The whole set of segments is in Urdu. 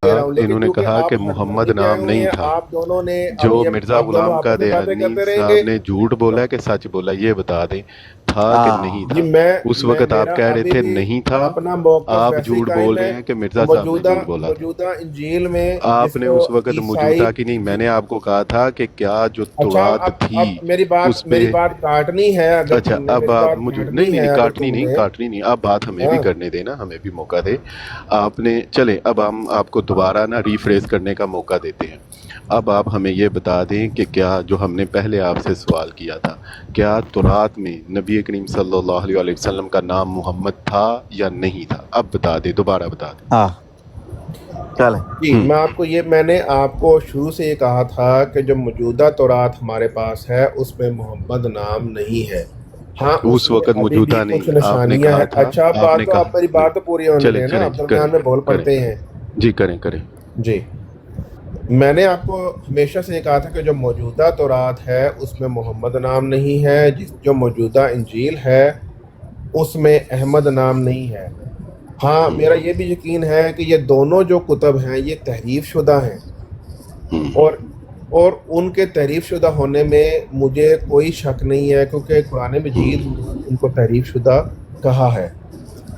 دے رہا ہوں، لیکن انہوں نے چونکہ کہا آپ کہ محمد ہٹنے پہ آئے نام ہوئے نہیں ہیں، تھا، آپ دونوں نے اب جو یہ مرزا آپ دونوں غلام آپس میں باتیں قادیانی کرتے رہیں صاحب گے۔ نے جھوٹ بولا ہے کہ سچ بولا، یہ بتا دیں تھا کہ نہیں جی تھا؟ اس میں وقت آپ میرا کہہ رہے ابھی تھے بھی نہیں تھا، اپنا موقف آپ ویسے ہی جھوٹ قائم بول ہے۔ رہے ہیں کہ مرزا صاحب نے موجودہ جھوٹ بولا تھا۔ موجودہ انجیل میں جس آپ نے کو اس وقت عیسائی، موجودہ کی نہیں، میں نے آپ کو کہا تھا کہ کیا جو اچھا تورات تھی اب میری اس پہ، بات کاٹنی ہے، اگر اچھا تم نے اب میری آپ بات مجھے نہیں کاٹنی نہیں ہے، اگر کاٹنی تم نہیں نے، کاٹنی نہیں، آپ بات ہمیں بھی ہاں کرنے دینا، ہمیں بھی موقع دے۔ آپ نے چلیں اب ہم آپ کو دوبارہ نا ریفریز کرنے کا موقع دیتے ہیں۔ اب آپ ہمیں یہ بتا دیں کہ کیا جو ہم نے پہلے آپ سے سوال کیا تھا، کیا تورات میں نبی کریم صلی اللہ علیہ وسلم کا نام محمد تھا یا نہیں تھا؟ اب بتا دیں، دوبارہ بتا دیں۔ ہاں چلیں۔ جی میں نے آپ کو شروع سے یہ کہا تھا کہ جو موجودہ تورات ہمارے پاس ہے اس میں محمد نام نہیں ہے، ہاں اس اس میں وقت ابھی بھی موجودہ کچھ نہیں، آپ نے نشانیاں کہا ہیں۔ تھا، اچھا آپ نے آپ میری کہا، بات تو پوری ہونے چلیں دیں نا، چلیں آپ جی کریں درمیان میں بول کریں پڑتے ہیں۔ جی کریں۔ جی میں نے آپ کو ہمیشہ سے یہ کہا تھا کہ جو موجودہ تورات ہے اس میں محمد نام نہیں ہے، جو موجودہ انجیل ہے اس میں احمد نام نہیں ہے۔ ہاں میرا یہ بھی یقین ہے کہ یہ دونوں جو کتب ہیں یہ تحریف شدہ ہیں، اور ان کے تحریف شدہ ہونے میں مجھے کوئی شک نہیں ہے، کیونکہ قرآن مجید نے ان کو تحریف شدہ کہا ہے۔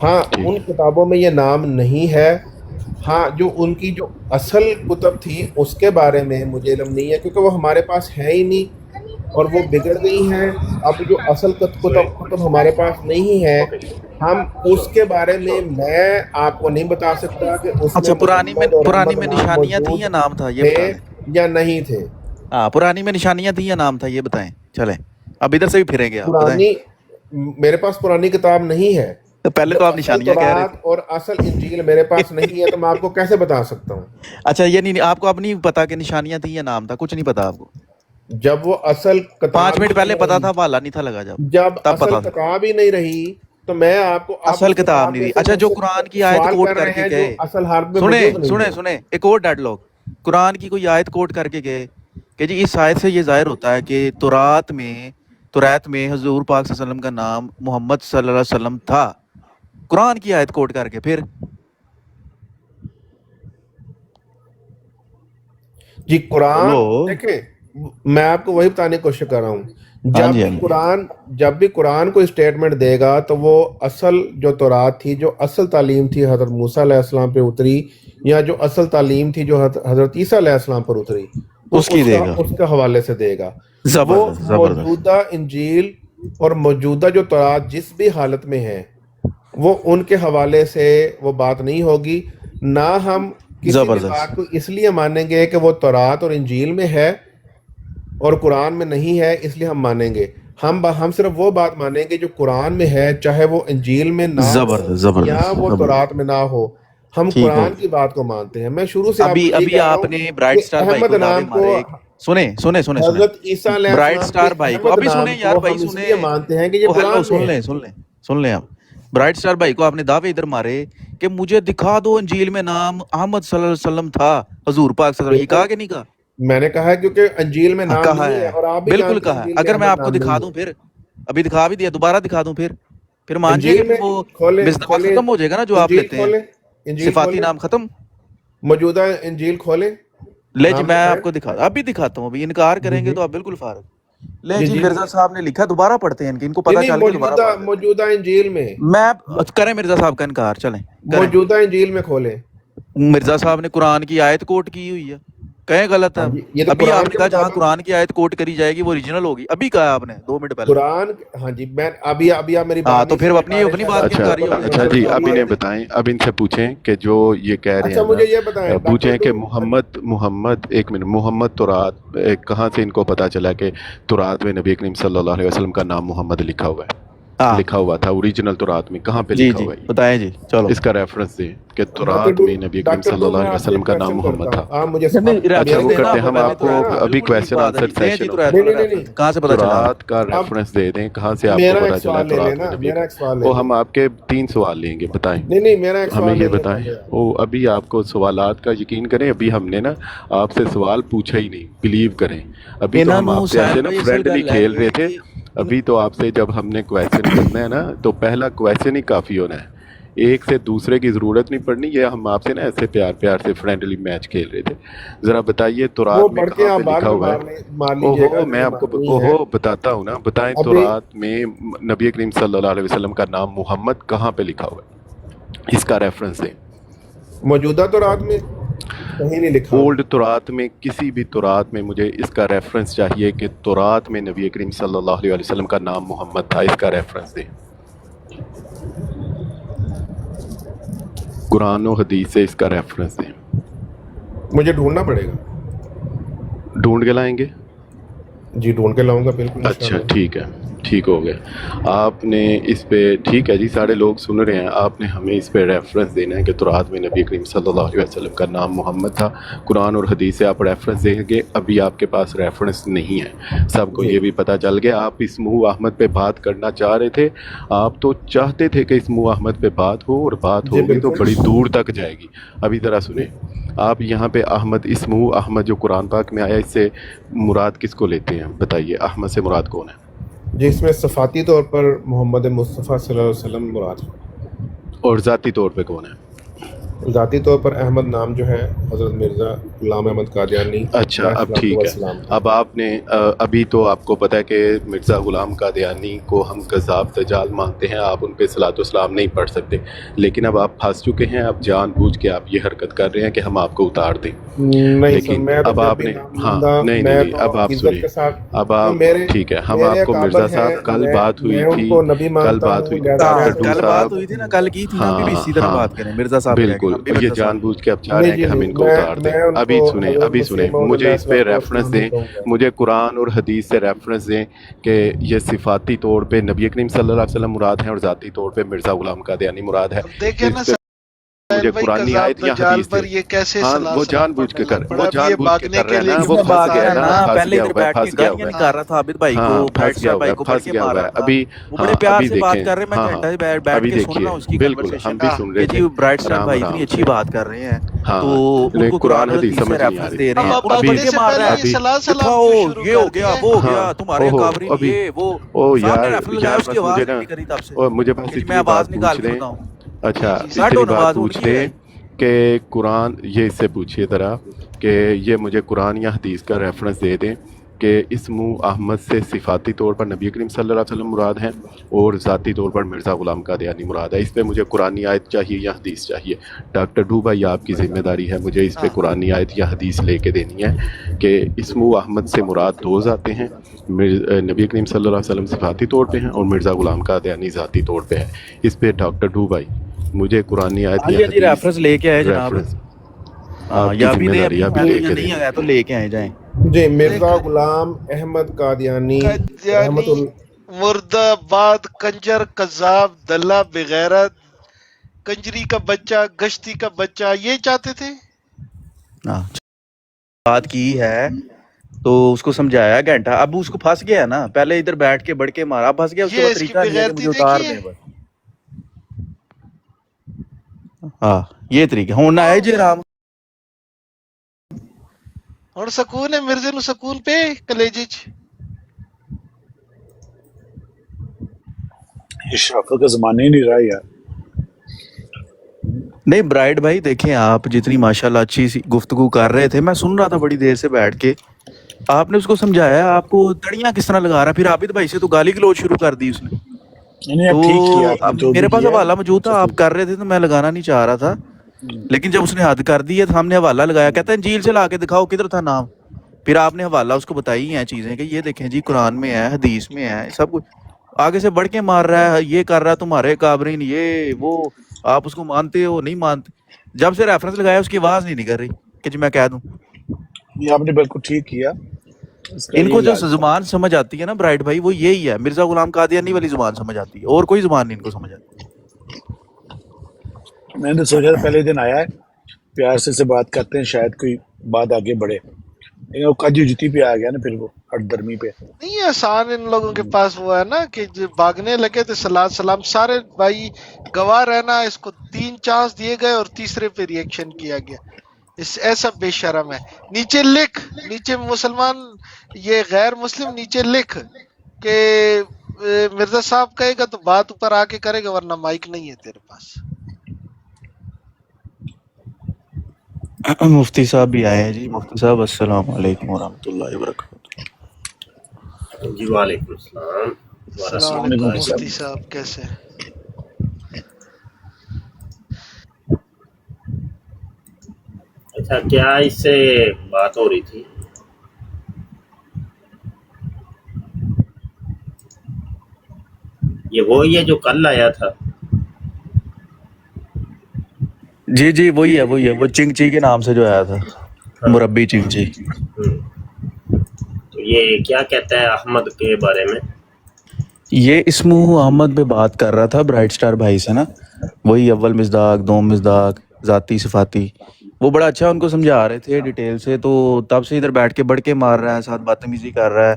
ہاں ٹھیک ان ہے، کتابوں میں یہ نام نہیں ہے، ہاں جو ان کی جو اصل کتب تھی اس کے بارے میں مجھے علم نہیں ہے، کیونکہ وہ ہمارے پاس ہے ہی نہیں اور وہ بگڑ گئی ہیں۔ اب جو اصل کتب ہمارے پاس نہیں ہے، ہم اس کے بارے میں آپ کو نہیں بتا سکتا کہ اس میں اچھا محمد اور پرانی احمد میں نام نشانیاں تھیں موجود یا نام تھا، یہ تھے بتا دیں۔ یا نہیں تھے۔ ہاں پرانی میں نشانیاں تھیں یا نام تھا، یہ بتائیں۔ چلیں اب ادھر سے بھی پھریں گے، آپ بتائیں۔ پرانی میرے پاس پرانی کتاب نہیں ہے، تو پہلے جب تو آپ اصل نشانیاں کہہ رہے تورات اور اصل انجیل میرے پاس تھے۔ نہیں ہے تو میں آپ کو کیسے بتا سکتا ہوں؟ اچھا یہ نہیں، آپ کو اب نہیں پتا کہ نشانیاں تھیں یا نام تھا، کچھ نہیں پتا آپ کو؟ جب وہ اصل 5 کتاب ہی منٹ پہلے نہیں پتا رہی، تھا، حوالہ نہیں تھا لگا جب تب اصل پتا تھا۔ کتاب ہی نہیں رہی تو میں آپ اصل اس کتاب کتاب نہیں میں رہی، سے اچھا مجھ جو سے قرآن کی آیت سوال کوٹ کر کر رہے کے ہیں جو گئے، اصل حرف میں سنیں موجود نہیں سنیں ہے۔ سنیں ایک اور ڈیڈ لوگ قرآن کی کوئی آیت کوٹ کر کے گئے کہ جی اس آیت سے یہ ظاہر ہوتا ہے کہ تورات میں حضور پاک صلی اللہ علیہ وسلم کا نام محمد صلی اللہ علیہ وسلم تھا، قرآن کی آیت کوٹ کر کے پھر؟ جی قرآن بولو۔ دیکھیں، میں آپ کو وہی بتانے کی کوشش کر رہا ہوں، ہاں جی ہاں جی۔ جب بھی قرآن کوئی اسٹیٹمنٹ دے گا تو وہ اصل جو تورات تھی، جو اصل تعلیم تھی حضرت موسیٰ علیہ السلام پہ اتری، یا جو اصل تعلیم تھی جو حضرت عیسیٰ علیہ السلام پر اتری، وہ اس کی دے گا، اس کا حوالے سے دے گا۔ وہ زبردست زبردست۔ موجودہ انجیل اور موجودہ جو تورات جس بھی حالت میں ہے وہ ان کے حوالے سے وہ بات نہیں ہوگی، نہ ہم کسی بھی زبردست۔ بات کو اس لیے مانیں گے کہ وہ تورات اور انجیل میں ہے اور قرآن میں نہیں ہے اس لیے ہم مانیں گے۔ ہم صرف وہ بات مانیں گے جو قرآن میں ہے، چاہے وہ انجیل میں نہ ہو زبردست یا زبردست وہ تورات زبردست۔ میں نہ ہو، ہم ٹھیک ہو قرآن کی بات کو مانتے ہیں۔ میں شروع سے آپ کو یہی ابھی کہہ رہا آپ ہوں نے برائٹ کہ سٹار بھائی احمد کو دعوے نام کو، مارے۔ سنیں حضرت عیسیٰ علیہ برائٹ السلام کے سٹار بھائی کو، احمد ابھی نام سنیں یار کو بھائی ہم اس لیے سنیں۔ مانتے ہیں کہ یہ او ہیلو، قرآن میں ہے۔ سن لیں آپ۔ برائٹ سٹار بھائی کو آپ نے دعوے ادھر مارے کہ مجھے دکھا دو انجیل میں نام احمد صلی اللہ علیہ وسلم تھا، حضور پاک صلی اللہ علیہ وسلم، یہ کہا بالکل کہ نہیں کہا؟ میں نے کہا ہے کیونکہ انجیل میں ہاں نام کہا نہیں ہے، ہے، اور آپ بھی بالکل جانتے ہیں کہا ہے۔ انجیل میں اگر میں احمد آپ کو نام دکھا نہیں دوں ہے۔ پھر، ابھی دکھا بھی دیا، دوبارہ دکھا دوں پھر مان جائیں گے، انجیل پھر میں وہ کھولیں مصطفیٰ کھولیں ختم ہو جائے گا نا جو آپ انجیل لیتے ہیں، کھولیں انجیل صفاتی کھولیں نام ختم۔ موجودہ انجیل کھولیں، لے جی نام میں دکھائیں۔ آپ کو ابھی دکھاتا ہوں، ابھی انکار جی کریں گے جی تو آپ بالکل فارغ۔ لے جی جی جی مرزا صاحب نے لکھا، دوبارہ پڑھتے ہیں ان کو نہیں پتہ نہیں، چل گیا، دوبارہ پڑھ لیتے موجودہ انجیل میں، ہیں۔ میں کریں مرزا صاحب کا انکار، چلیں کریں۔ موجودہ انجیل میں کھولیں۔ مرزا صاحب نے قرآن کی آیت کوٹ کی ہوئی ہے، کہیں غلط ہے؟ ہاں جی، یہ تو ابھی آپ قرآن نے کے کہا جہاں مطابق قرآن کی آیت کوٹ کری جائے گی وہ اوریجنل ہوگی، ابھی کہا آپ نے 2 منٹ پہلے۔ قرآن، ہاں جی میں ابھی آپ میری ہاں بات تو نہیں پھر سمجھ پا اپنی رہے، اپنی شاید بات آپ کی کو اچھا انکاری پتہ ہو گئی نہیں نا، اچھا چل پھر جی، پا آپ رہی اب ہے۔ انہیں مانتے ہیں۔ بتائیں، اب ان سے پوچھیں کہ جو یہ کہہ رہے اچھا ہیں نا، مجھے یہ بتائیں پوچھیں ڈاکٹر کہ تو محمد ایک منٹ، محمد تورات کہاں سے ان کو پتا چلا کہ تورات میں نبی کریم صلی اللہ علیہ وسلم کا نام محمد لکھا ہوا ہے؟ ہاں لکھا ہوا تھا اوریجنل تورات میں، کہاں پہ جی لکھا جی ہوا ہے؟ بتائیں جی، چلو۔ اس کا ریفرنس دیں کہ ڈاکٹر تورات ڈو میں نبی کریم ڈاکٹر صلی ڈو اللہ میں علیہ آپ سے وسلم ایک کا نام کویشچن محمد کرتا ہوں، تھا۔ آپ مجھے نہیں اچھا ریفرنس وہ دینا، کرتے ہیں، آپ ہم پہلے آپ تو کو ریفرنس، ابھی بالکل ٹھیک کویشچن بات ہے آنسر جی، دیں سیشن جی تو ہوتا ہے۔ نہیں نہیں ریفرنس، نہیں نہیں کہاں سے پتا چلا آپ تورات کا کو؟ اب ریفرنس دے دیں، کہاں سے آپ کو میرا پتا ایک چلا ہے سوال لے لیں تورات میں نا، نبی میرا کا؟ ایک سوال لے وہ لیں۔ ہم آپ کے 3 سوال لیں گے، بتائیں نہیں میرا ایک ہمیں، سوال یہ لے لیں بتائیں۔ پہلے آپ۔ وہ ابھی آپ کو سوالات کا یقین کریں، ابھی ہم نے نا آپ سے سوال پوچھا ہی نہیں، بلیو کریں۔ ابھی تو انہوں ہم نے آپ سے ایسے ساحل نا بھائی اصل فرینڈلی گل ہے کھیل رہے تھے، کہ ابھی تو آپ سے جب ہم نے کویشچن کرنا ہے نا تو پہلا کویشچن ہی کافی ہونا ہے، ایک سے دوسرے کی ضرورت نہیں پڑنی. یہ ہم آپ سے نا ایسے پیار پیار سے فرینڈلی میچ کھیل رہے تھے. ذرا بتائیے وہ تورات میں پڑھ کے کہاں آپ پہ بعد لکھا میں ہوا ہے؟ مار لیجیے گا اوہو میں جو آپ کو معنی ہے. اوہو بتاتا ہوں نا. بتائیں ابھی تورات میں نبی کریم صلی اللہ علیہ وسلم کا نام محمد کہاں پہ لکھا ہوا ہے؟ اس کا ریفرنس دیں. موجودہ تورات میں کہیں نہیں لکھا ہوا. اولڈ تورات میں کسی بھی تورات میں مجھے اس کا ریفرنس چاہیے کہ تورات میں نبی کریم صلی اللہ علیہ وسلم کا نام محمد تھا. اس کا ریفرنس دیں. قرآن و حدیث سے اس کا ریفرنس دیں. مجھے ڈھونڈنا پڑے گا. ڈھونڈ کے لائیں گے؟ جی ڈھونڈ کے لاؤں گا بالکل اچھا انشاءاللہ. ٹھیک ہے, ٹھیک ہو گیا. آپ نے اس پہ ٹھیک ہے جی, سارے لوگ سن رہے ہیں. آپ نے ہمیں اس پہ ریفرنس دینا ہے کہ تورات میں نبی کریم صلی اللہ علیہ وسلم کا نام محمد تھا. قرآن اور حدیث سے آپ ریفرنس دیں گے. ابھی آپ کے پاس ریفرنس نہیں ہے, سب کو جی یہ بھی پتہ چل گیا. آپ اسمو احمد پہ بات کرنا چاہ رہے تھے. آپ تو چاہتے تھے کہ اسمو احمد پہ بات ہو, اور بات جی ہوگی تو بالکل. بڑی دور تک جائے گی. ابھی ذرا سنیں, آپ یہاں پہ احمد, اسمو احمد جو قرآن پاک میں آیا, اس سے مراد کس کو لیتے ہیں؟ بتائیے, احمد سے مراد کون ہے؟ جس میں صفاتی طور پر محمد مصطفیٰ صلی اللہ علیہ وسلم مراد ہے. اور ذاتی طور پہ کون ہے؟ ذاتی طور پر احمد نام جو ہے حضرت مرزا غلام احمد قادیانی اچھا علیہ اب الصلوۃ ٹھیک ہے. والسلام کا. اب آپ نے ابھی تو آپ کو پتہ ہے کہ مرزا غلام قادیانی کو ہم کذاب دجال مانتے ہیں. آپ ان پہ صلاۃ والسلام نہیں پڑھ سکتے, لیکن اب آپ پھنس چکے ہیں. اب جان بوجھ کے آپ یہ حرکت کر رہے ہیں کہ ہم آپ کو اتار دیں. نہیں سر, لیکن میں تو اب جب آپ بھی نے نام ہاں لوں گا نہیں میں نہیں تو اب آپ عزت سنیے. کے ساتھ, اب جو آپ میرے ٹھیک ہے, ہم میرے آپ کو اکابر مرزا ہیں صاحب کل میں بات ہوئی میں ان تھی, کو نبی کل مانتا بات ہوں, ہوئی لہذا میں ڈاکٹر ڈو کل صاحب. بات ہوئی تھی نا, کل کی تھی نا, ابھی بھی ہاں اسی طرح ہاں بات کریں. مرزا صاحب کہہ کے بالکل, ہم بھی یہ مرزا جان صاحب. بوجھ کے اب چاہ رہے نہیں ہیں جی کہ ہم ان نہیں, کو اتار دیں. میں ان کو ابھی سنیں, حضرت ابھی مسیح سنیں, موعود مجھے علیہ اس پہ الصلوۃ ریفرنس والسلام ہی دیں. کہوں گا. مجھے قرآن اور حدیث سے ریفرنس دیں کہ یہ صفاتی طور پہ نبی کریم صلی اللہ علیہ وسلم مراد ہیں, اور ذاتی طور پہ مرزا غلام قادیانی مراد ہے. اب دیکھیں نا اس پہ مجھے ساحل بھائی, قرآنی کذاب آیت یا دجال حدیث دیں. پر یہ کیسے ہاں صلاح وہ سلام جان بوجھ کے پڑھنے لگ پڑا؟ وہ اب جان یہ بوجھ کے بھاگنے کر رہے کے ہیں لیے نا. کہ وہ میں میں پھنس بھاگ بتا گیا رہا ہے رہا نا, نا, ہوں. پھنس پہلے گیا ادھر ہوگا, بیٹھ کے پھنس گیا گالیاں ہوگا. نکال رہا تھا عابد بھائی کو, ہاں برائٹ پھنس گیا صاحب ہوگا, بھائی کو, پھنس بڑکے گیا مار ہوگا. رہا تھا. ابھی وہ ہاں بڑے پیار ابھی سے بات دیکھیں, کر رہے, میں ہاں ہاں گھنٹہ سے بیٹھ ابھی کے سن رہا دیکھیے, ہوں اس کی بالکل کنورسیشن ہم بھی سن رہے کہ تھے جی برائٹ صاحب آرام بھائی اتنی آرام سے. اچھی بات کر رہے ہیں, تو ہاں ان کو قرآن قرآن اور حدیث حدیث سے سمجھ نہیں آ ریفرنس رہی. دے رہے اب ہیں, آپ ان کو ابھی بھاگنے بڑکے سے مار رہا پہلے ہے. یہ ابھی صلاح کہ سلام تھا کیوں وہ شروع یہ کر ہو گیا, دیے؟ وہ ہو ہاں گیا, تمہارے اوہو کابری ابھی یہ وہ. او سامنے یار ریفرنس لگایا, یار اس کی بس مجھے آواز نا, نہیں نکلی تب سے اور مجھے بس کہ جی میں اتنی بات آواز نکال پوچھ کے لیں. بتاؤں. جی اچھا جی کاٹ اتنی ہو نا بات آواز, ان پوچھ کی ہے. لیں کہ قرآن, یہ اس سے پوچھیے ذرا کہ یہ مجھے قرآن یا حدیث کا ریفرنس دے دیں کہ اسمو احمد سے صفاتی طور پر نبی کریم صلی اللہ علیہ وسلم مراد ہیں, اور ذاتی طور پر مرزا غلام قادیانی مراد ہے. اس پہ مجھے قرآنی آیت چاہیے یا حدیث چاہیے. ڈاکٹر ڈو بھائی آپ کی ذمہ داری ہے مجھے اس پہ ہاں قرآنی آیت یا حدیث لے کے دینی ہے کہ اسمو احمد سے مراد دو ذاتیں ہیں, نبی کریم صلی اللہ علیہ وسلم صفاتی طور پہ ہیں, اور مرزا غلام قادیانی ذاتی طور پہ ہے. اس پہ ڈاکٹر ڈو بھائی مجھے قرآنی آیت ہاں یا جی جی, حدیث ریفرنس لے کے آئے جناب. ریفرنس ہاں, آپ کی یا بھی ذمہ دیں داری ابھی, ہے ابھی میں تو, لے یا کے نہیں دینی آیا ہے. تو لے کے آئے جائیں. جی مرزا دیکھیں, غلام احمد قادیانی رحمت قادیانی مرد آباد, کنجر, کذاب, دلہ, بغیرت, کنجری کا بچہ, گشتی کا بچہ, یہ چاہتے تھے. ہاں, بات کی ہے تو اس کو سمجھایا گھنٹہ, اب اس کو پھنس گیا نا, پہلے ادھر بیٹھ کے بڑکے مارا, اب پھنس گیا. اس کے یہ بعد اس کی طریقہ نہیں ہے کہ بغیرتی مجھے اتار دیکھی ہے. دیں بس. ہاں یہ طریقہ ہوں نہ ہے جی رام. اور سکون ہے مرزے نو, سکون پہ کلیجے چ. یہ شرافت کا زمانہ ہی نہیں رہا یار. نہیں برائٹ بھائی, دیکھیں آپ جتنی ماشاءاللہ اچھی سی گفتگو کر رہے تھے, میں سن رہا تھا بڑی دیر سے بیٹھ کے, آپ نے اس کو سمجھایا, آپ کو تڑیاں کس طرح لگا رہا. پھر عابد بھائی سے تو گالی گلوچ شروع کر دی اس نے. نہیں اب ٹھیک کیا تو آپ نے اب جو بھی میرے پاس کیا حوالہ موجود تھا, صحیح. آپ کر رہے تھے تو میں لگانا نہیں چاہ رہا تھا, لیکن جب اس نے حد کر دی ہے تو ہم نے حوالہ لگایا. کہتا ہے انجیل سے لا کے دکھاؤ کدھر تھا نام. پھر آپ نے حوالہ اس کو بتائی ہیں چیزیں کہ یہ دیکھیں جی قرآن میں ہے, حدیث میں ہے, سب کچھ. آگے سے بڑھ کے مار رہا ہے, یہ کر رہا ہے, تمہارے کابرین یہ وہ, آپ اس کو مانتے ہو نہیں مانتے. جب سے ریفرنس لگایا اس کی آواز نہیں نکل رہی کہ جی میں کہہ دوں. یہ آپ نے بالکل ٹھیک کیا, اس کا ان یہی کو جو علاج تھا. زبان سمجھ آتی ہے نا برائٹ بھائی, وہ یہی ہے, مرزا غلام قادیانی والی زبان سمجھ آتی ہے, اور کوئی زبان نہیں ان کو سمجھ آتی. میں نے سوچا تھا پہلے دن آیا ہے, پیار سے بات کرتے ہیں, شاید کوئی بات آگے بڑھے, لیکن وہ کجی جتی پہ آ گیا نا, پھر وہ ہٹ درمی پہ. نہیں آسان ان لوگوں کے پاس وہ ہے نا کہ جو بھاگنے لگے تو صلاح سلام, سارے بھائی گواہ رہنا. اس کو 3 چانس دیے گئے اور تیسرے پہ ریئیکشن کیا گیا. اس ایسا بے شرم ہے. نیچے لکھ, نیچے مسلمان یہ غیر مسلم نیچے لکھ کہ مرزا صاحب کہے گا تو بات اوپر آ کے کرے گا, ورنہ مائک نہیں ہے تیرے پاس. مفتی صاحب بھی آئے ہیں جی. مفتی صاحب السلام علیکم ورحمۃ اللہ وبرکاتہ. جی وعلیکم السلام. دوبارہ السلام السلام علیکم علیکم سلام. مفتی صاحب. صاحب کیسے ہیں؟ اچھا کیا اس سے بات ہو رہی تھی؟ یہ وہی ہے جو کل آیا تھا؟ جی جی وہی ہے وہ چنگ چی کے نام سے جو آیا تھا، ہاں. مربی چنگ چی. ہم. تو یہ کیا کہتا ہے احمد کے بارے میں؟ یہ اسمو احمد پہ بات کر رہا تھا برائٹ سٹار بھائی سے نا، وہی اول مصداق دوم مصداق ذاتی صفاتی. وہ بڑا اچھا ان کو سمجھا رہے تھے ڈیٹیل سے، تو تب سے ادھر بیٹھ کے بڑھ کے مار رہا ہے، ساتھ بدتمیزی کر رہا ہے،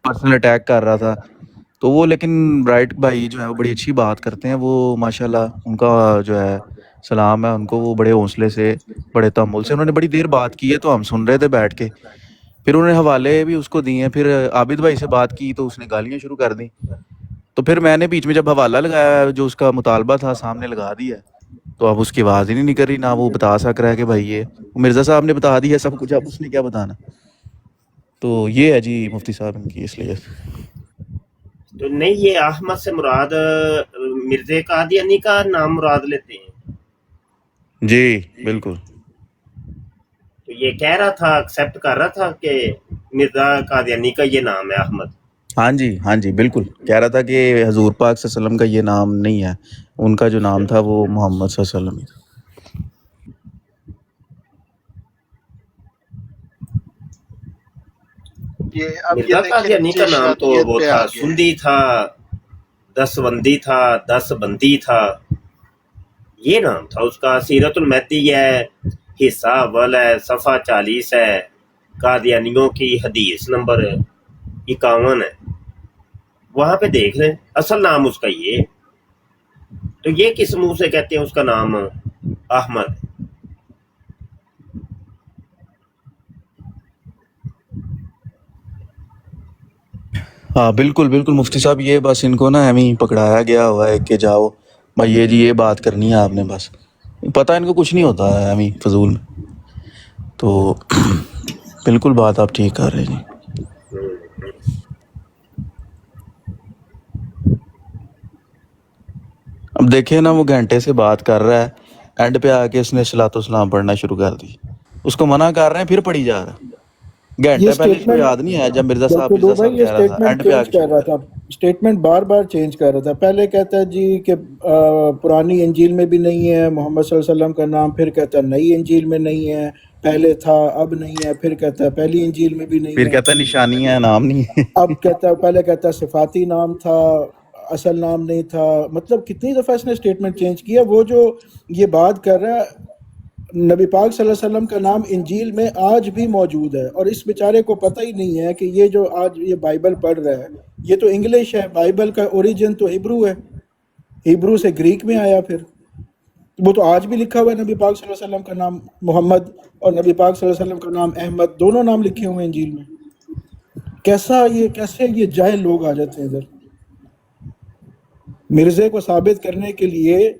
پرسنل اٹیک کر رہا تھا. تو وہ لیکن برائٹ بھائی جو ہے وہ بڑی اچھی بات کرتے ہیں، وہ ماشاءاللہ ان کا جو ہے سلام ہے ان کو. وہ بڑے حوصلے سے بڑے تحمل سے انہوں نے بڑی دیر بات کی ہے، تو ہم سن رہے تھے بیٹھ کے. پھر انہوں نے حوالے بھی اس کو دیے ہیں. پھر عابد بھائی سے بات کی تو اس نے گالیاں شروع کر دیں. تو پھر میں نے بیچ میں جب حوالہ لگایا جو اس کا مطالبہ تھا سامنے لگا دیا، تو اب اس کی آواز ہی نہیں نکل رہی، نہ وہ بتا سک رہا ہے کہ بھائی یہ مرزا صاحب نے بتا دیا سب کچھ، اب اس نے کیا بتانا. تو یہ ہے جی مفتی صاحب ان کی اس لیے. تو نہیں یہ احمد سے مراد مرزا قادیانی کا نام مراد لیتے ہیں؟ جی بالکل. تو یہ کہہ رہا تھا ایکسیپٹ کر رہا تھا کہ مرزا قادیانی کا یہ نام ہے احمد؟ ہاں جی بالکل کہہ رہا تھا کہ حضور پاک صلی اللہ علیہ وسلم کا یہ نام نہیں ہے، ان کا جو نام تھا وہ محمد صلی اللہ علیہ وسلم ہی تھا. اب یہ مرزا دیکھیں قادیانی نیچے کا نام تو اشراطیت وہ پہ تھا، آ گئے ہیں. سندی تھا، دس بندی تھا، دس بندی تھا، یہ نام تھا اس کا. سیرت المہدی ہے، حصہ اول ہے، صفحہ 40 ہے، قادیانیوں کی حدیث نمبر 51 ہے، وہاں پہ دیکھ لیں. اصل نام اس کا یہ. تو یہ کس منہ سے کہتے ہیں اس کا نام احمد؟ ہاں بالکل بالکل مفتی صاحب، یہ بس ان کو نا ایویں ہی پکڑایا گیا ہوا ہے کہ جاؤ بھائی یہ جی یہ بات کرنی ہے آپ نے، بس پتہ ان کو کچھ نہیں ہوتا ہے ایویں فضول میں. تو بالکل بات آپ ٹھیک کر رہے ہیں جی. اب دیکھیں نا وہ گھنٹے سے بات کر رہا ہے، اینڈ پہ آ کے اس نے صلاۃ والسلام پڑھنا شروع کر دی. اس کو منع کر رہے ہیں پھر پڑھی جا رہا ہے. یہ گھنٹے پہلے اس کو سٹیٹمنٹ یاد نہیں آیا جب مرزا صاحب ڈاکٹر دو مرزا بھائی صاحب یہ کہہ رہا تھا، سٹیٹمنٹ اینڈ پہ آ چینج کے کر شروع رہا کر تھا، دی. سٹیٹمنٹ بار بار چینج کر رہا تھا. پہلے کہتا ہے جی کہ پرانی انجیل میں بھی نہیں ہے محمد صلی اللہ علیہ وسلم کا نام، پھر کہتا ہے نئی انجیل میں نہیں ہے، پہلے تھا اب نہیں ہے، پھر کہتا ہے پہلی انجیل میں بھی نہیں پھر ہے، کہتا ہے نشانی ہے نام نہیں ہے. اب کہتا ہے پہلے کہتا ہے صفاتی نام تھا اصل نام نہیں تھا. مطلب کتنی دفعہ اس نے سٹیٹمنٹ چینج کیا. وہ جو یہ بات کر رہا ہے نبی پاک صلی اللہ علیہ وسلم کا نام انجیل میں آج بھی موجود ہے، اور اس بیچارے کو پتہ ہی نہیں ہے کہ یہ جو آج یہ بائبل پڑھ رہا ہے یہ تو انگلش ہے، بائبل کا اوریجن تو ہیبرو ہے، ہیبرو سے گریک میں آیا. پھر وہ تو آج بھی لکھا ہوا ہے نبی پاک صلی اللہ علیہ وسلم کا نام محمد اور نبی پاک صلی اللہ علیہ وسلم کا نام احمد، دونوں نام لکھے ہوئے ہیں انجیل میں. کیسے یہ جاہل لوگ آ جاتے ہیں ادھر مرزے کو ثابت کرنے کے لیے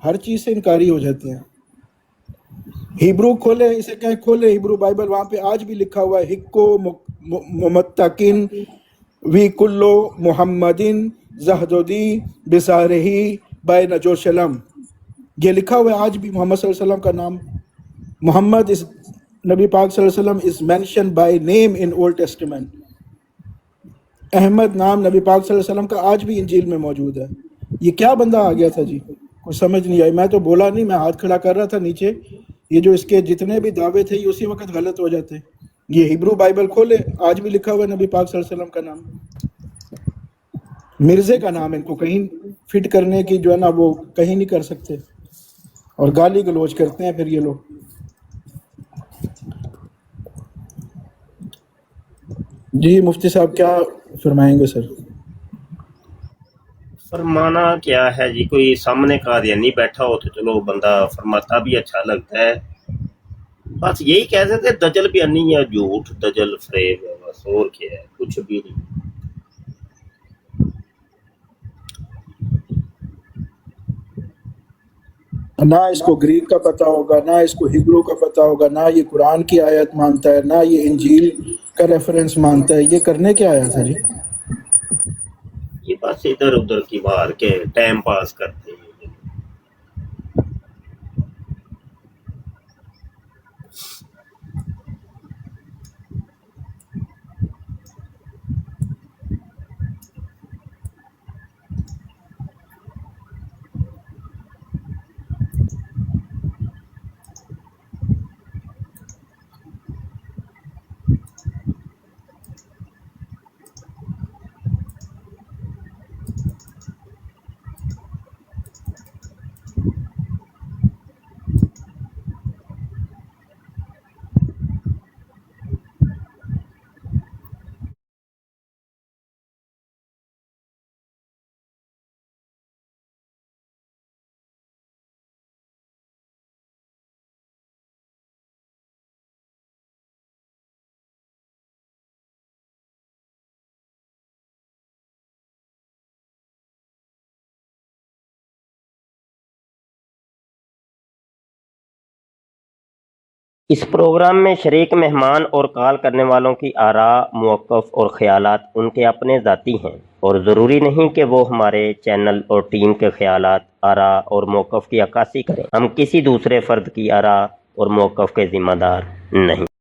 ہر چیز سے انکاری ہو جاتے ہیں. ہیبرو کھولے، اسے کہیں کھولے ہیبرو بائبل، وہاں پہ آج بھی لکھا ہوا ہے ہکو ممتقن وی کلو محمدن زہدودی بسارہی بین جوشلم. یہ لکھا ہوا ہے آج بھی محمد صلی اللہ علیہ وسلم کا نام محمد اس نبی پاک صلی اللہ علیہ وسلم is mentioned by name in Old Testament. Ahmad نام نبی پاک صلی اللہ علیہ وسلم کا آج بھی انجیل میں موجود ہے. یہ کیا بندہ آ گیا تھا جی، کچھ سمجھ نہیں آئی. میں تو بولا نہیں، میں ہاتھ کھڑا کر رہا تھا نیچے. یہ جو اس کے جتنے بھی دعوے تھے یہ اسی وقت غلط ہو جاتے. یہ ہیبرو بائبل کھولے آج بھی لکھا ہوا ہے نبی پاک صلی اللہ علیہ وسلم کا نام، مرزے کا نام ان کو کہیں فٹ کرنے کی جو ہے نا وہ کہیں نہیں کر سکتے، اور گالی گلوچ کرتے ہیں پھر یہ لوگ. جی مفتی صاحب کیا فرمائیں گے سر؟ فرمانا کیا ہے جی، کوئی سامنے قادیانی بیٹھا ہو تو چلو بندہ فرماتا بھی اچھا لگتا ہے. بس یہی کہہ سکتے دجل بھی نہیں ہے، جھوٹ دجل فریب ہے، بس اور کیا ہے، کچھ بھی نہیں. نہ اس کو گریک کا پتہ ہوگا، نہ اس کو ہبرو کا پتہ ہوگا، نہ یہ قرآن کی آیت مانتا ہے، نہ یہ انجیل کا ریفرنس مانتا ہے، یہ کرنے کیا آیا تھا جی؟ یہ بس ادھر ادھر کی بار کے ٹائم پاس کرتے ہیں. اس پروگرام میں شریک مہمان اور کال کرنے والوں کی آراء، موقف اور خیالات ان کے اپنے ذاتی ہیں اور ضروری نہیں کہ وہ ہمارے چینل اور ٹیم کے خیالات، آراء اور موقف کی عکاسی کریں. ہم کسی دوسرے فرد کی آراء اور موقف کے ذمہ دار نہیں.